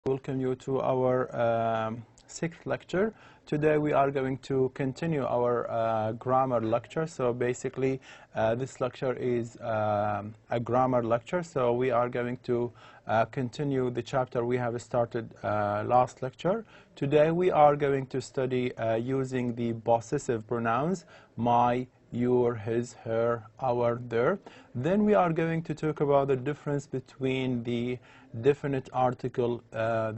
Welcome you to our sixth lecture. Today we are going to continue our grammar lecture. So basically this lecture is a grammar lecture. So we are going to continue the chapter we have started last lecture. Today we are going to study using the possessive pronouns my, your, his, her, our, their. Then we are going to talk about the difference between the definite article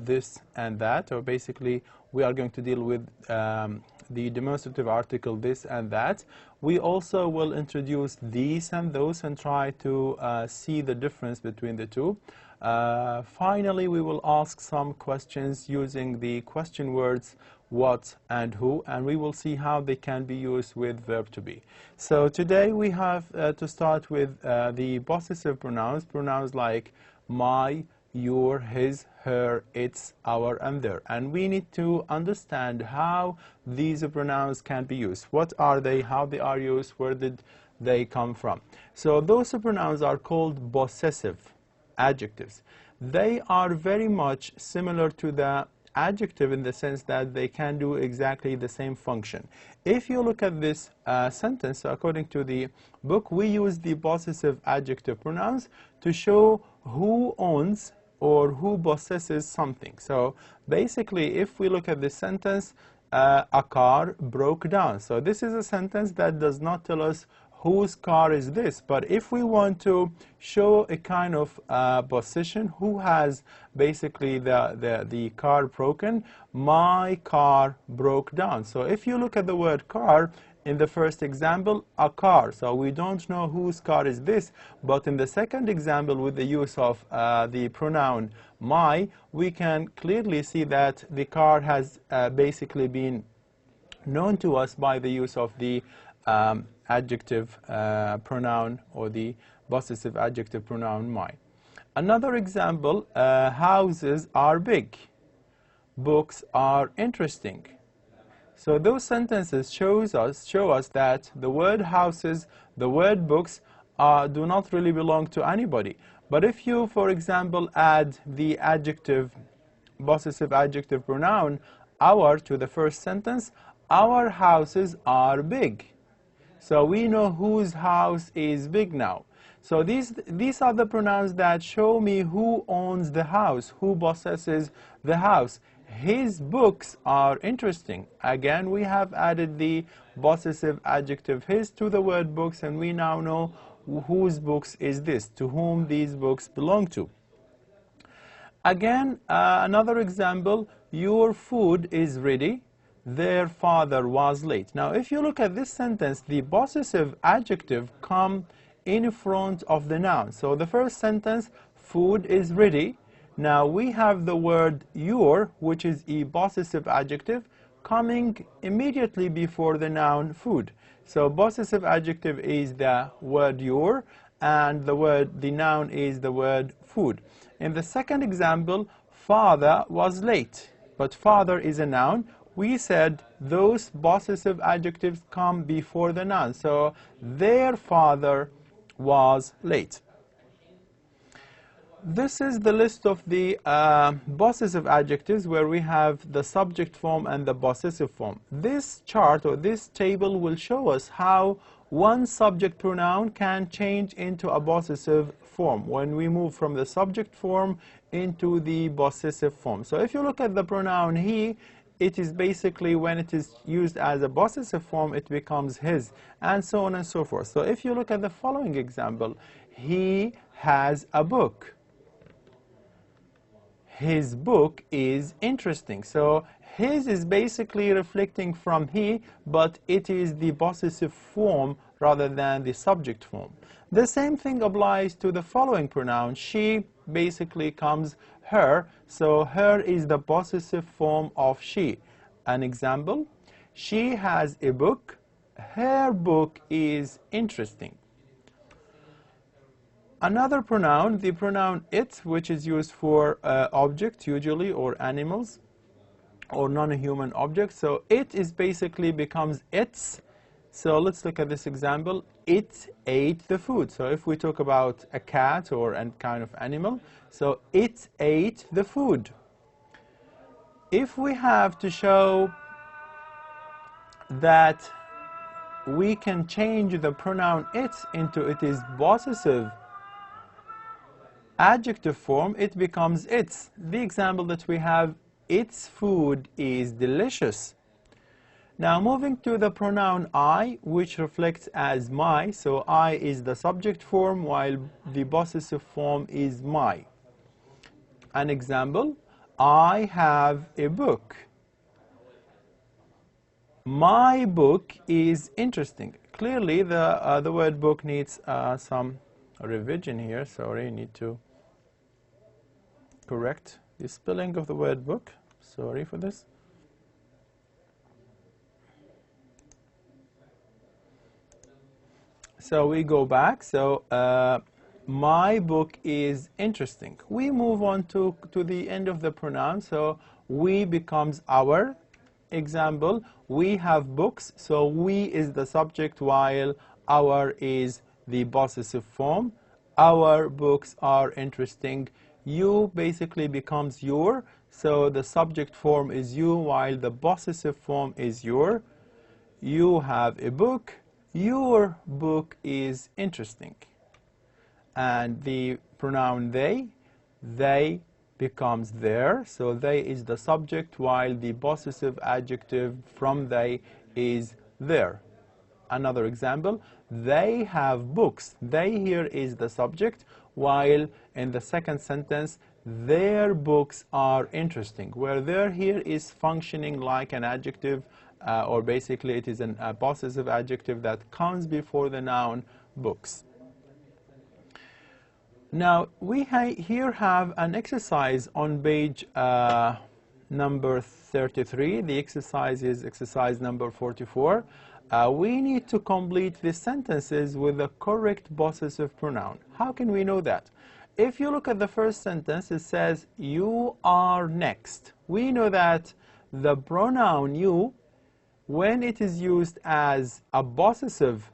this and that, or basically we are going to deal with the demonstrative article this and that. We also will introduce these and those and try to see the difference between the two. Finally, we will ask some questions using the question words what and who, and we will see how they can be used with verb to be. So today we have to start with the possessive pronouns, pronouns like my, your, his, her, its, our, and their. And we need to understand how these pronouns can be used. What are they, how they are used, where did they come from? So those pronouns are called possessive adjectives. They are very much similar to the adjective in the sense that they can do exactly the same function. If you look at this sentence, so according to the book, we use the possessive adjective pronouns to show who owns or who possesses something. So basically, if we look at this sentence, a car broke down. So this is a sentence that does not tell us whose car is this, but if we want to show a kind of possession, who has basically the car broken, my car broke down. So if you look at the word car in the first example, a car, so we don't know whose car is this, but in the second example with the use of the pronoun my, we can clearly see that the car has basically been known to us by the use of the adjective pronoun or the possessive adjective pronoun my. Another example, houses are big, books are interesting. So those sentences show us that the word houses, the word books do not really belong to anybody. But if you, for example, add the adjective, possessive adjective pronoun our to the first sentence, our houses are big. So we know whose house is big now. So these are the pronouns that show me who owns the house, who possesses the house. His books are interesting. Again, we have added the possessive adjective his to the word books, and we now know whose books is this, to whom these books belong to. Again, another example, your food is ready. Their father was late. Now, if you look at this sentence, the possessive adjective come in front of the noun. So the first sentence, food is ready. Now we have the word your, which is a possessive adjective, coming immediately before the noun food. So possessive adjective is the word your, and the noun is the word food. In the second example, father was late, but father is a noun. We said those possessive adjectives come before the noun. So their father was late. This is the list of the possessive adjectives where we have the subject form and the possessive form. This chart or this table will show us how one subject pronoun can change into a possessive form when we move from the subject form into the possessive form. So if you look at the pronoun he, it is basically when it is used as a possessive form, it becomes his, and so on and so forth. So if you look at the following example, he has a book. His book is interesting. So his is basically reflecting from he, but it is the possessive form rather than the subject form. The same thing applies to the following pronoun. She basically comes her, so her is the possessive form of she. An example, she has a book, her book is interesting. Another pronoun, the pronoun it, which is used for objects usually, or animals, or non-human objects. So it is basically becomes its. So let's look at this example. It ate the food. So if we talk about a cat or a kind of animal, so it ate the food. if we have to show that we can change the pronoun its into its possessive adjective form, it becomes its. The example that we have, its food is delicious. Now moving to the pronoun I, which reflects as my, so I is the subject form while the possessive form is my. An example, I have a book. My book is interesting. Clearly the word book needs some revision here. Sorry, I need to correct the spelling of the word book. Sorry for this. So we go back. So my book is interesting. We move on to the end of the pronoun. So we becomes our. Example, we have books. So we is the subject while our is the possessive form. Our books are interesting. You basically becomes your. So the subject form is you while the possessive form is your. You have a book. Your book is interesting. And the pronoun they becomes their. So they is the subject while the possessive adjective from they is their. Another example, they have books. They here is the subject while in the second sentence their books are interesting, where their here is functioning like an adjective or basically it is a possessive adjective that comes before the noun books. Now we here have an exercise on page number 33. The exercise is exercise number 44. We need to complete the sentences with the correct possessive pronoun. How can we know that? If you look at the first sentence, it says you are next. We know that the pronoun you, when it is used as a possessive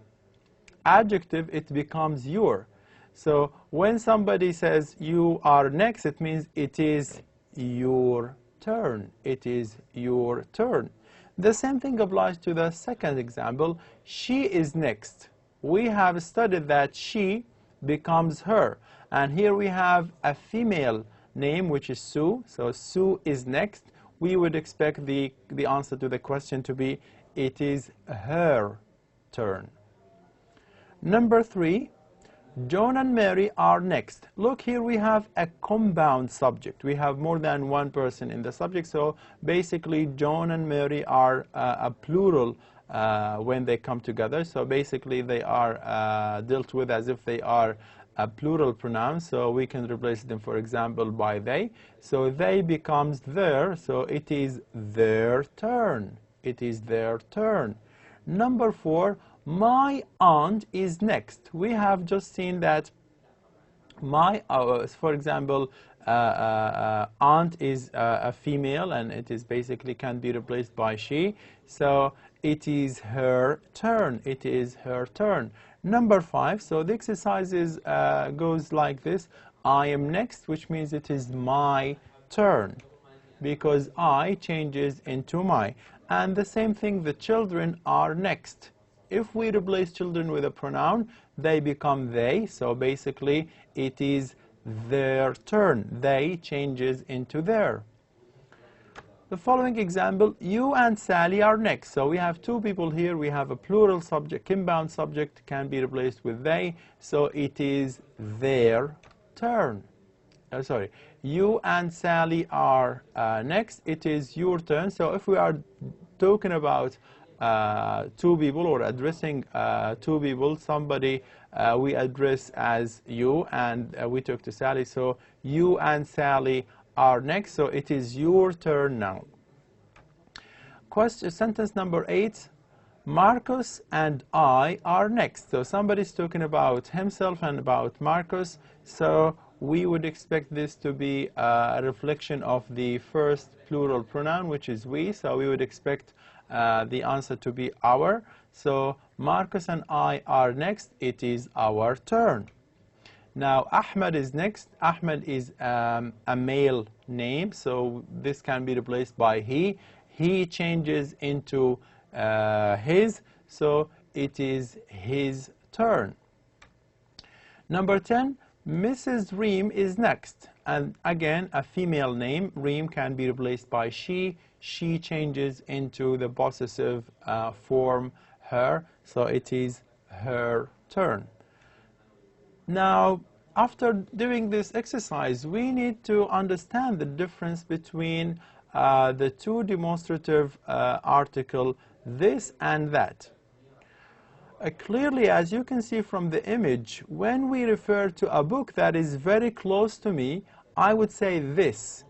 adjective, it becomes your. So when somebody says you are next, it means it is your turn. It is your turn. The same thing applies to the second example. She is next. We have studied that she becomes her. And here we have a female name, which is Sue. So Sue is next. We would expect the answer to the question to be it is her turn. Number 3. John and Mary are next. Look, here we have a compound subject. We have more than one person in the subject. So basically, John and Mary are a plural when they come together. So basically, they are dealt with as if they are a plural pronoun. So we can replace them, for example, by they. So they becomes their. So it is their turn. It is their turn. Number 4. My aunt is next. We have just seen that my, for example, aunt is a female and it is basically can be replaced by she. So it is her turn. It is her turn. Number 5. So the exercise goes like this. I am next, which means it is my turn because I changes into my. And the same thing, the children are next. If we replace children with a pronoun, they become they. So basically, it is their turn. They changes into their. The following example, you and Sally are next. So we have two people here. We have a plural subject, compound subject can be replaced with they. So it is their turn. Sorry, you and Sally are next. It is your turn. So if we are talking about two people or addressing two people, somebody we address as you and we talk to Sally. So you and Sally are next. So it is your turn now. Sentence number 8. Marcus and I are next. So somebody's talking about himself and about Marcus. So we would expect this to be a reflection of the first plural pronoun, which is we. So we would expect the answer to be our. So Marcus and I are next. It is our turn. Now Ahmed is next. Ahmed is a male name, so this can be replaced by he. He changes into his, so it is his turn. Number 10, Mrs. Reem is next. And again, a female name. Reem can be replaced by she. She changes into the possessive form her, so it is her turn. Now, after doing this exercise, we need to understand the difference between the two demonstrative article, this and that. Clearly, as you can see from the image, when we refer to a book that is very close to me, I would say this.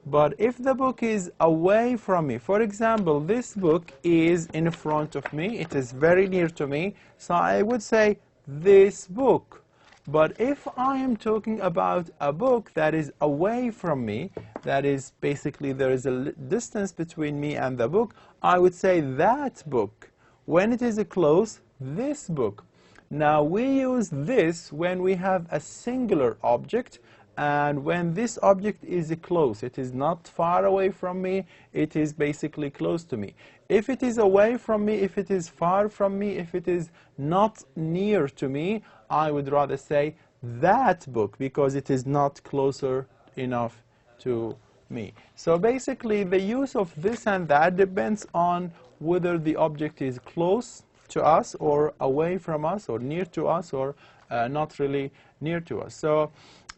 But if the book is away from me, for example, this book is in front of me, it is very near to me, so I would say this book. But if I am talking about a book that is away from me, that is basically there is a distance between me and the book, I would say that book. When it is close, this book. Now we use this when we have a singular object, and when this object is close, it is not far away from me, it is basically close to me. If it is away from me, if it is far from me, if it is not near to me, I would rather say that book, because it is not closer enough to me. So basically the use of this and that depends on whether the object is close to us or away from us or near to us or not really near to us. So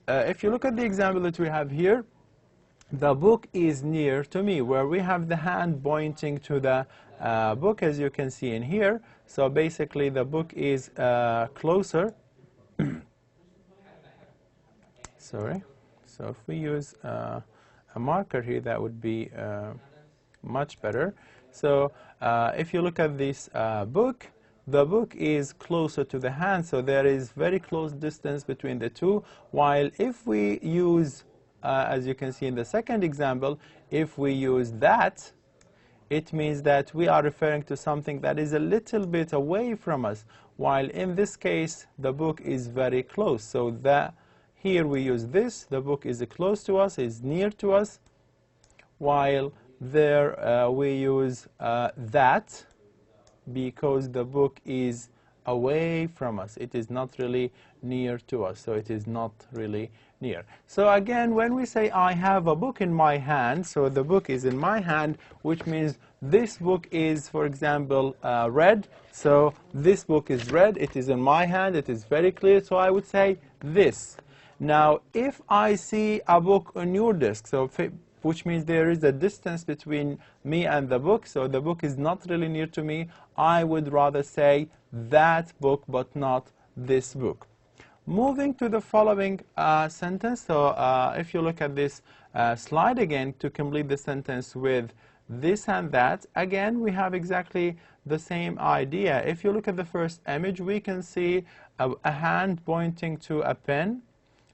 if you look at the example that we have here, the book is near to me, where we have the hand pointing to the book, as you can see in here. So basically the book is closer. Sorry. So if we use a marker here, that would be much better. So if you look at this book, the book is closer to the hand, so there is very close distance between the two. While if we use, as you can see in the second example, if we use that, it means that we are referring to something that is a little bit away from us, while in this case the book is very close. So that here we use this, the book is close to us, is near to us, while there we use that, because the book is away from us. It is not really near to us, so it is not really near. So again, when we say I have a book in my hand, so the book is in my hand, which means this book is, for example, red. So this book is red, it is in my hand, it is very clear, so I would say this. Now, if I see a book on your desk, so which means there is a distance between me and the book, so the book is not really near to me, I would rather say that book, but not this book. Moving to the following sentence, so if you look at this slide again, to complete the sentence with this and that, again we have exactly the same idea. If you look at the first image, we can see a hand pointing to a pen,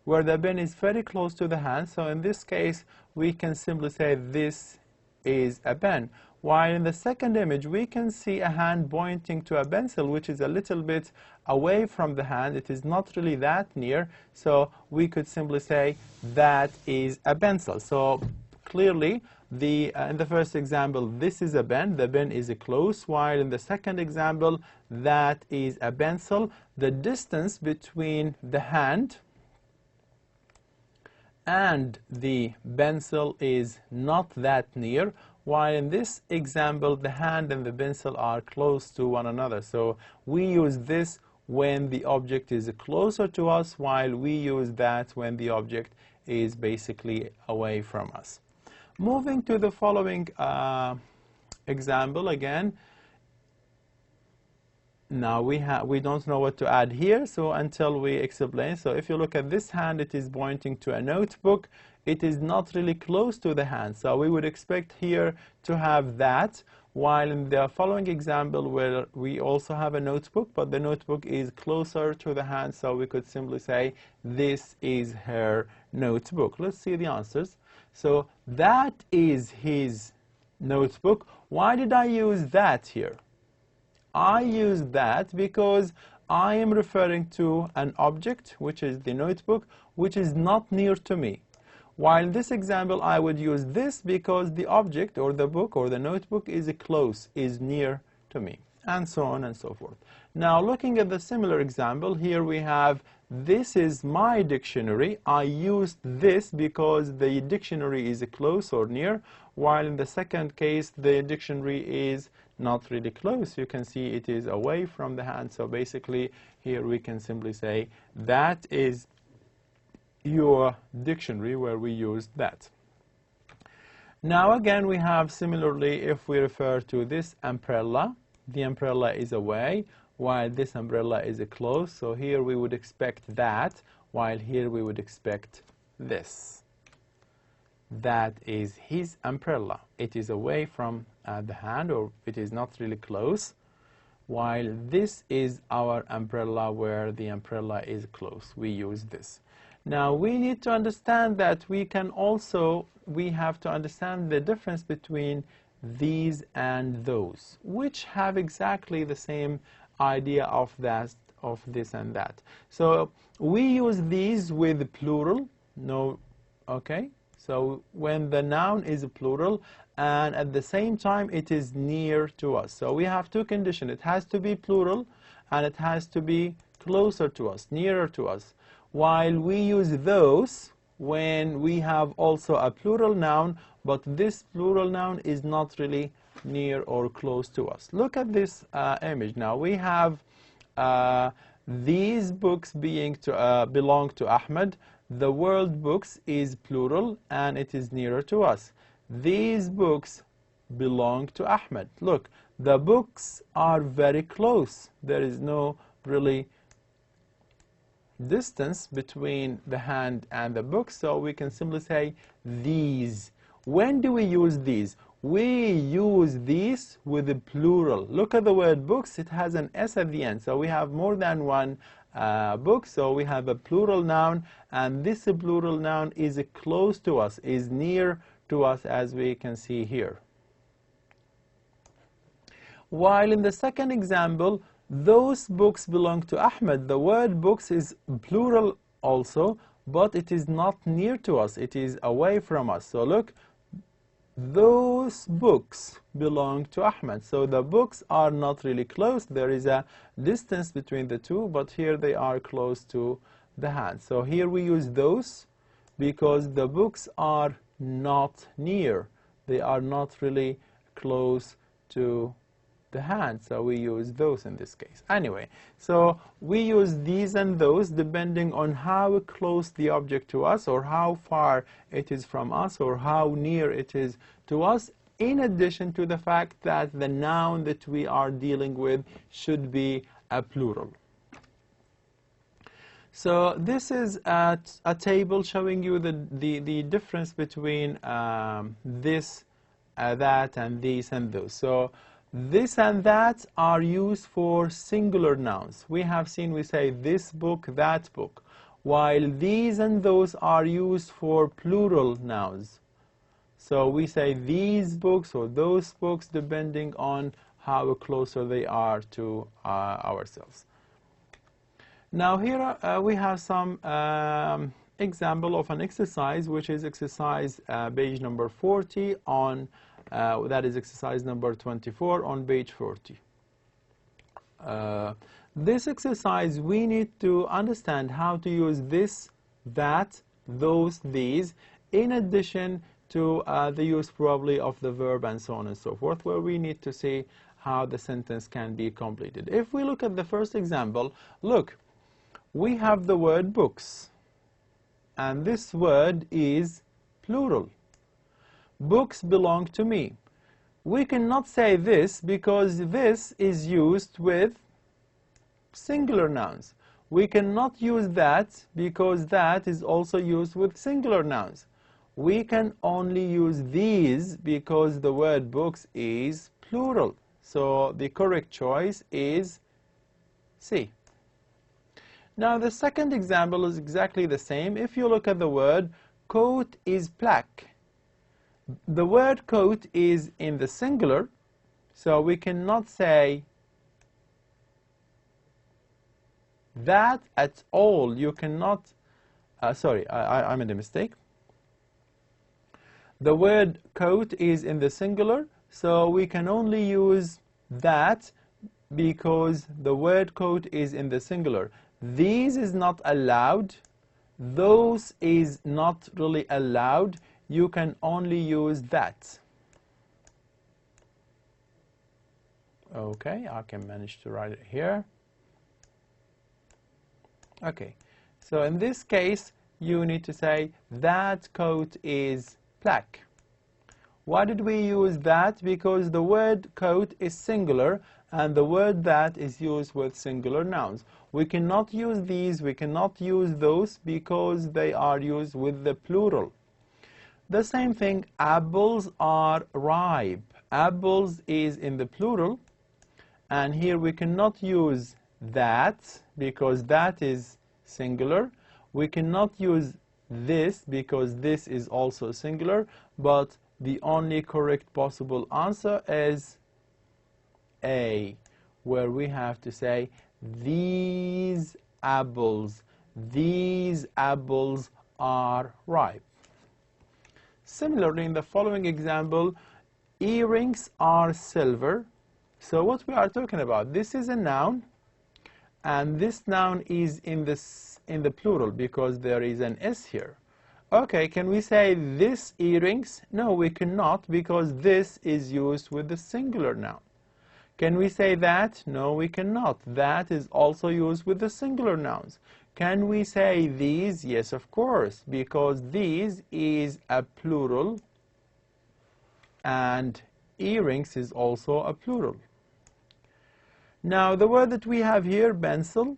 where the pen is very close to the hand. So in this case, we can simply say this is a pen. While in the second image, we can see a hand pointing to a pencil, which is a little bit away from the hand. It is not really that near. So we could simply say that is a pencil. So clearly, in the first example, this is a pen. The pen is close. While in the second example, that is a pencil. The distance between the hand and the pencil is not that near, while in this example the hand and the pencil are close to one another. So we use this when the object is closer to us, while we use that when the object is basically away from us. Moving to the following example again. Now we don't know what to add here, so until we explain. So if you look at this hand, it is pointing to a notebook. It is not really close to the hand, so we would expect here to have that, while in the following example where we also have a notebook, but the notebook is closer to the hand, so we could simply say this is her notebook. Let's see the answers. So that is his notebook. Why did I use that here? I use that because I am referring to an object, which is the notebook, which is not near to me. While in this example, I would use this because the object or the book or the notebook is close, is near to me, and so on and so forth. Now, looking at the similar example, here we have, this is my dictionary. I used this because the dictionary is close or near, while in the second case, the dictionary is not really close. You can see it is away from the hand. So basically, here we can simply say, that is your dictionary, where we use that. Now again, we have similarly, if we refer to this umbrella, the umbrella is away, while this umbrella is close. So here we would expect that, while here we would expect this. That is his umbrella. It is away from the hand, or it is not really close, while this is our umbrella, where the umbrella is close. We use this. Now, we need to understand that we have to understand the difference between these and those, which have exactly the same idea of this and that. So we use these with plural, okay? So when the noun is plural, and at the same time it is near to us. So we have two conditions. It has to be plural, and it has to be closer to us, nearer to us. While we use those when we have also a plural noun, but this plural noun is not really near or close to us. Look at this image. Now we have these books belong to Ahmed. The word books is plural, and it is nearer to us. These books belong to Ahmed. Look, the books are very close. There is no really distance between the hand and the book, so we can simply say these. When do we use these? We use these with the plural. Look at the word books. It has an S at the end, so we have more than one book, so we have a plural noun, and this plural noun is close to us, is near to us, as we can see here. While in the second example, those books belong to Ahmed. The word books is plural also, but it is not near to us. It is away from us. So look, those books belong to Ahmed. So the books are not really close. There is a distance between the two, but here they are close to the hand. So here we use those because the books are not near. They are not really close to the hand, so we use those in this case. Anyway, so we use these and those depending on how close the object to us, or how far it is from us, or how near it is to us, in addition to the fact that the noun that we are dealing with should be a plural. So this is a table showing you the difference between this, that, and these and those. So this and that are used for singular nouns. We have seen, we say this book, that book, while these and those are used for plural nouns. So we say these books or those books depending on how closer they are to ourselves. Now here we have some example of an exercise, which is exercise page number 40 on that is exercise number 24 on page 40. This exercise, we need to understand how to use this, that, those, these, in addition to the use probably of the verb and so on and so forth, where we need to see how the sentence can be completed. If we look at the first example, look, we have the word books, and this word is plural. Books belong to me. We cannot say this because this is used with singular nouns. We cannot use that because that is also used with singular nouns. We can only use these because the word books is plural. So the correct choice is C. Now the second example is exactly the same. If you look at the word, coat is black. The word coat is in the singular, so we cannot say That at all, you cannot, sorry, I made a mistake. The word coat is in the singular, so we can only use that because the word coat is in the singular. These is not allowed. Those is not really allowed. You can only use that. Okay, I can manage to write it here. Okay, so in this case, you need to say that coat is black. Why did we use that? Because the word coat is singular and the word that is used with singular nouns. We cannot use these, we cannot use those because they are used with the plural. The same thing, apples are ripe. Apples is in the plural, and here we cannot use that because that is singular. We cannot use this because this is also singular, but the only correct possible answer is A, where we have to say these apples are ripe. Similarly, in the following example, earrings are silver. So what we are talking about, this is a noun, and this noun is in the plural because there is an S here. Okay, can we say this earrings? No, we cannot because this is used with the singular noun. Can we say that? No, we cannot. That is also used with the singular nouns. Can we say these? Yes, of course, because these is a plural and earrings is also a plural. Now, the word that we have here, pencil,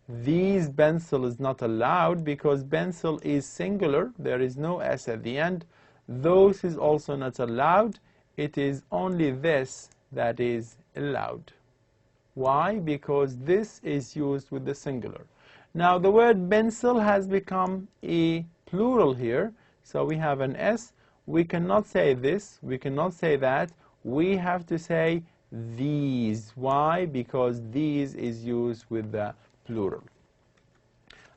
these pencil is not allowed because pencil is singular. There is no S at the end. Those is also not allowed. It is only this that is allowed. Why? Because this is used with the singular. Now, the word pencil has become a plural here. So we have an S. We cannot say this. We cannot say that. We have to say these. Why? Because these is used with the plural.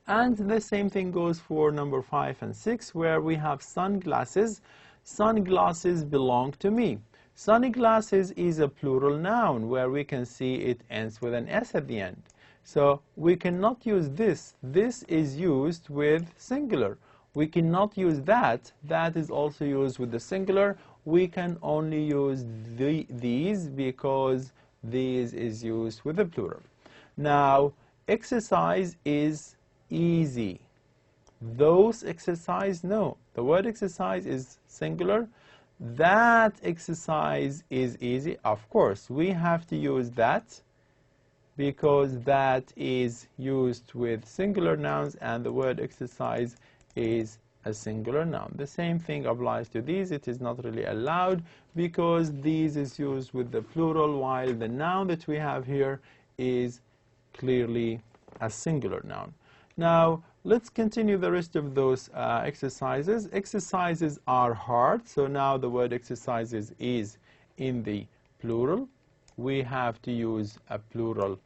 And the same thing goes for number 5 and 6, where we have sunglasses. Sunglasses belong to me. Sunglasses is a plural noun where we can see it ends with an S at the end. So we cannot use this. This is used with singular. We cannot use that. That is also used with the singular. We can only use these because these is used with the plural. Now, exercise is easy. Those exercise, no. The word exercise is singular. That exercise is easy. Of course, we have to use that because that is used with singular nouns and the word exercise is a singular noun. The same thing applies to these. It is not really allowed because these is used with the plural while the noun that we have here is clearly a singular noun. Now, let's continue the rest of those exercises. Exercises are hard, so now the word exercises is in the plural. We have to use a plural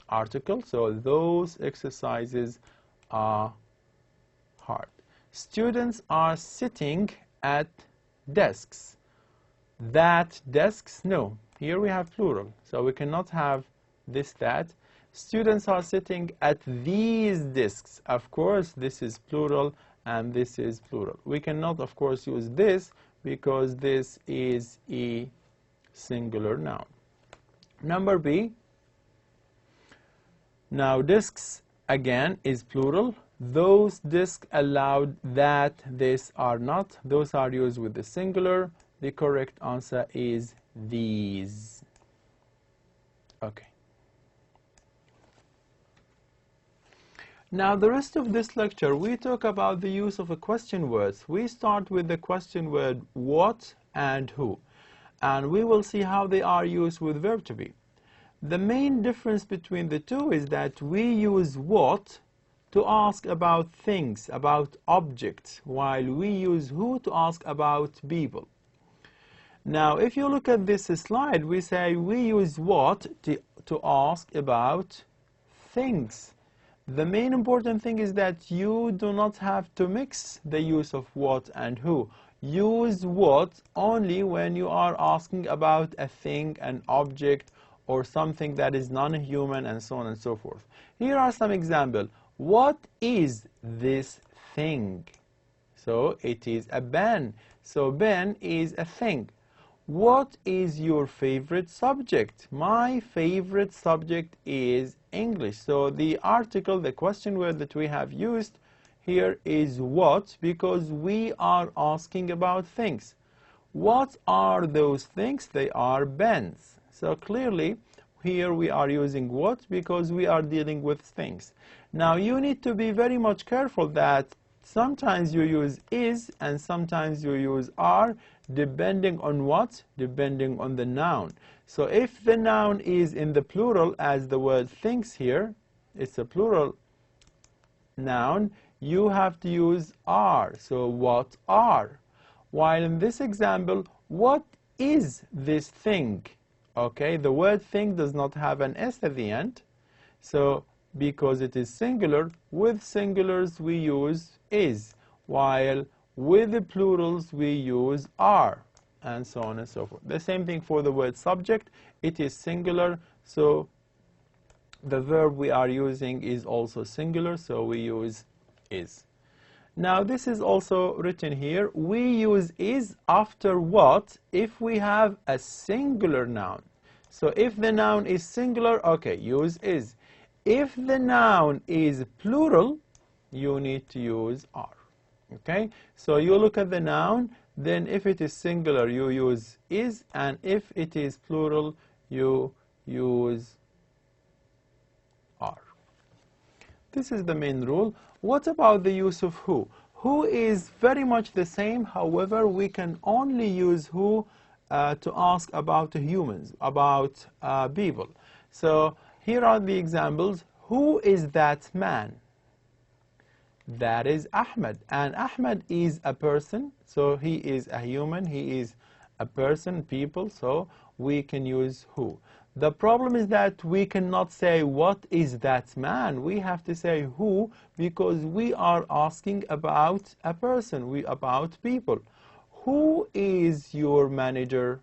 article, so those exercises are hard. Students are sitting at desks. That desks, no. Here we have plural, so we cannot have this, that. Students are sitting at these desks. Of course, this is plural and this is plural. We cannot, of course, use this because this is a singular noun. Number B. Now, desks, again, is plural. Those desks allowed, that, this are not. Those are used with the singular. The correct answer is these. Okay. Now, the rest of this lecture, we talk about the use of question words. We start with the question word what and who. And we will see how they are used with verb to be. The main difference between the two is that we use what to ask about things, about objects, while we use who to ask about people. Now, if you look at this slide, we say we use what to ask about things. The main important thing is that you do not have to mix the use of what and who. Use what only when you are asking about a thing, an object, or something that is non-human, and so on and so forth. Here are some examples. What is this thing? So it is a pen. So pen is a thing. What is your favorite subject? My favorite subject is English. So the article, the question word that we have used here is what, because we are asking about things. What are those things? They are pens. So clearly here we are using what because we are dealing with things. Now you need to be very much careful that sometimes you use is and sometimes you use are, depending on what? Depending on the noun. So if the noun is in the plural, as the word things here, it's a plural noun, you have to use are. So what are? While in this example, what is this thing? Okay, the word thing does not have an S at the end. So because it is singular, with singulars we use is, while with the plurals we use are, and so on and so forth. The same thing for the word subject. It is singular, so the verb we are using is also singular, so we use is. Now this is also written here. We use is after what if we have a singular noun. So if the noun is singular, okay, use is. If the noun is plural, you need to use are. Okay, so you look at the noun, then if it is singular you use is, and if it is plural you use are. This is the main rule. What about the use of who? Who is very much the same, however we can only use who to ask about humans, about people. So here are the examples. Who is that man? That is Ahmed, and Ahmed is a person, so he is a human, he is a person, people, so we can use who. The problem is that we cannot say what is that man. We have to say who because we are asking about a person, about people. Who is your manager?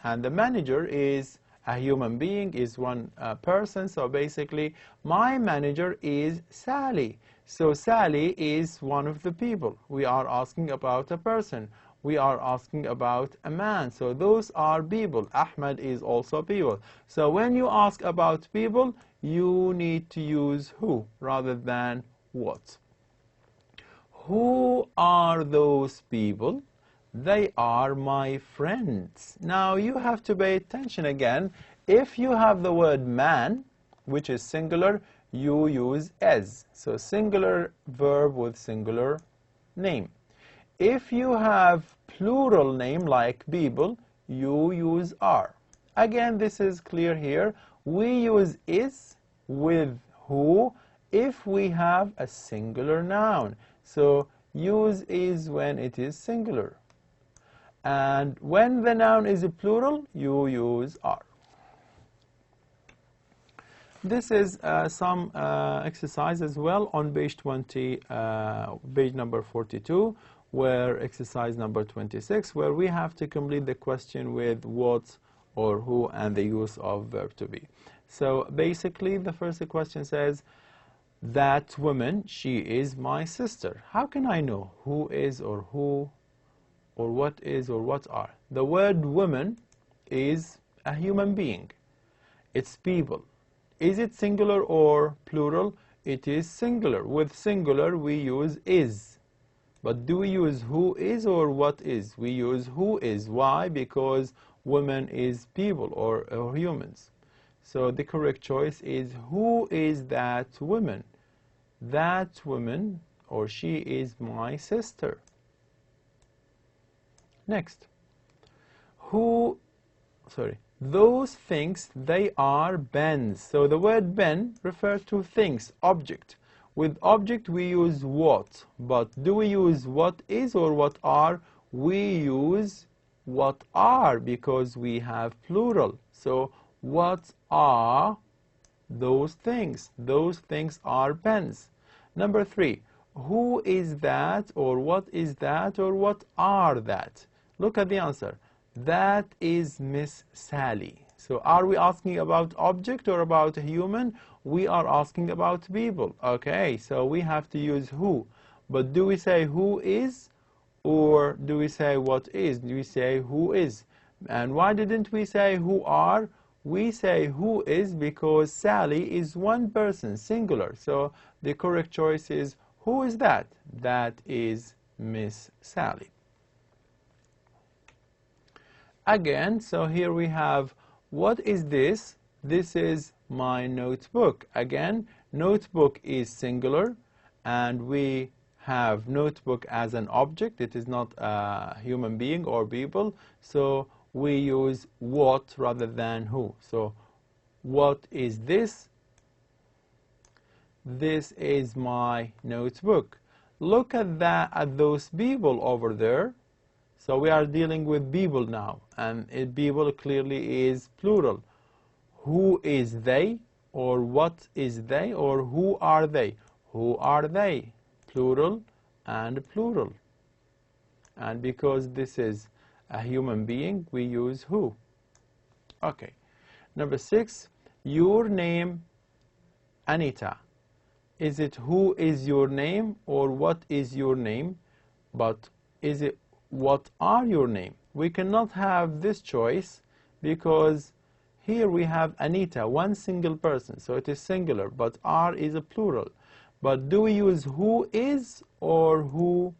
And the manager is a human being, is one person, so basically my manager is Sally. So Sally is one of the people. We are asking about a person. We are asking about a man. So those are people. Ahmed is also people. So when you ask about people, you need to use who rather than what. Who are those people? They are my friends. Now you have to pay attention again. If you have the word man, which is singular, you use as. So singular verb with singular name. If you have plural name like people, you use are. Again, this is clear here. We use is with who if we have a singular noun. So use is when it is singular. And when the noun is a plural, you use are. This is some exercise as well on page 20, page number 42, where exercise number 26, where we have to complete the question with what or who and the use of verb to be. So basically the first question says, that woman, she is my sister. How can I know who is or who or what is or what are? The word woman is a human being. It's people. Is it singular or plural? It is singular. With singular we use is. But do we use who is or what is? We use who is. Why? Because woman is people or humans. So the correct choice is who is that woman? That woman, or she is my sister. Next. Those things, they are pens. So the word pen refers to things, object. With object we use what, but do we use what is or what are? We use what are, because we have plural. So what are those things? Those things are pens. Number 3, who is that, or what is that, or what are that? Look at the answer. That is Miss Sally. So are we asking about object or about a human? We are asking about people. Okay, so we have to use who. But do we say who is, or do we say what is? Do we say who is? And why didn't we say who are? We say who is because Sally is one person, singular. So the correct choice is, who is that? That is Miss Sally. Again, so here we have, what is this? This is my notebook. Again, notebook is singular, and we have notebook as an object. It is not a human being or people, so we use what rather than who. So what is this? This is my notebook. Look at that, at those people over there. So we are dealing with people now, and people clearly is plural. Who is they, or what is they, or who are they? Who are they? Plural and plural. And because this is a human being, we use who. Okay. Number 6, your name, Anita. Is it who is your name, or what is your name? But is it what are your name? We cannot have this choice because here we have Anita, one single person, so it is singular, but are is a plural. But do we use who is, or who,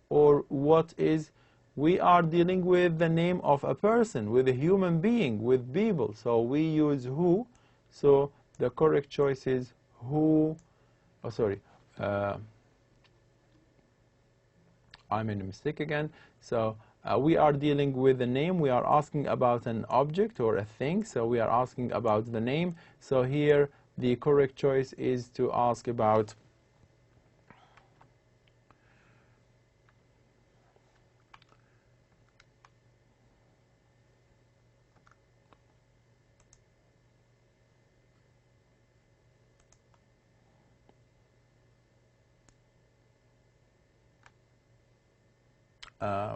or what is? We are dealing with the name of a person, with a human being, with people, so we use who. So the correct choice is who. Oh, sorry, I made a mistake again. So we are dealing with the name. We are asking about an object or a thing, so we are asking about the name. So here the correct choice is to ask about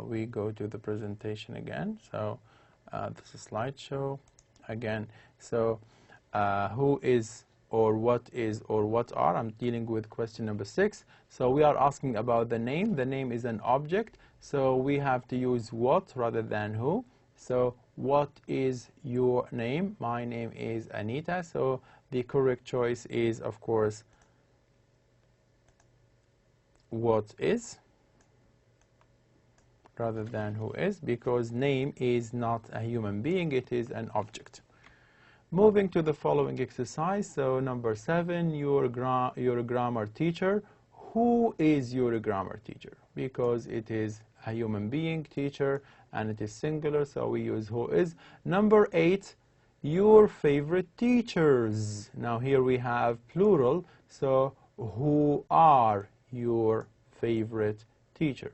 we go to the presentation again. So this is slideshow again. So who is, or what is, or what are? I'm dealing with question number 6. So we are asking about the name. The name is an object, so we have to use what rather than who. So what is your name? My name is Anita. So the correct choice is, of course, what is rather than who is, because name is not a human being, it is an object. Moving to the following exercise, so number 7, your grammar teacher. Who is your grammar teacher? Because it is a human being, teacher, and it is singular, so we use who is. Number 8, your favorite teachers. Now here we have plural, so who are your favorite teacher?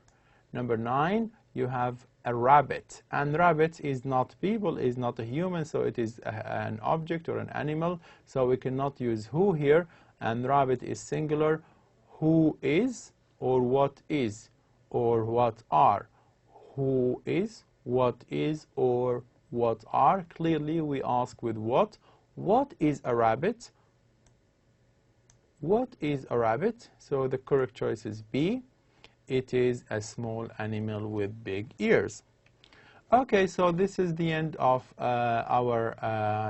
Number 9, you have a rabbit, and rabbit is not people, is not a human, so it is an object or an animal, so we cannot use who here, and rabbit is singular. Who is, or what is, or what are? Who is, or what are? Clearly we ask with what. What is a rabbit? What is a rabbit? So the correct choice is B. It is a small animal with big ears. Okay, so this is the end of our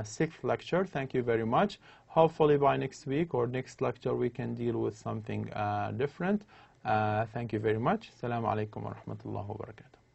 6th lecture. Thank you very much. Hopefully by next week or next lecture we can deal with something different. Thank you very much. Assalamu alaikum wa rahmatullahi wa barakatuh.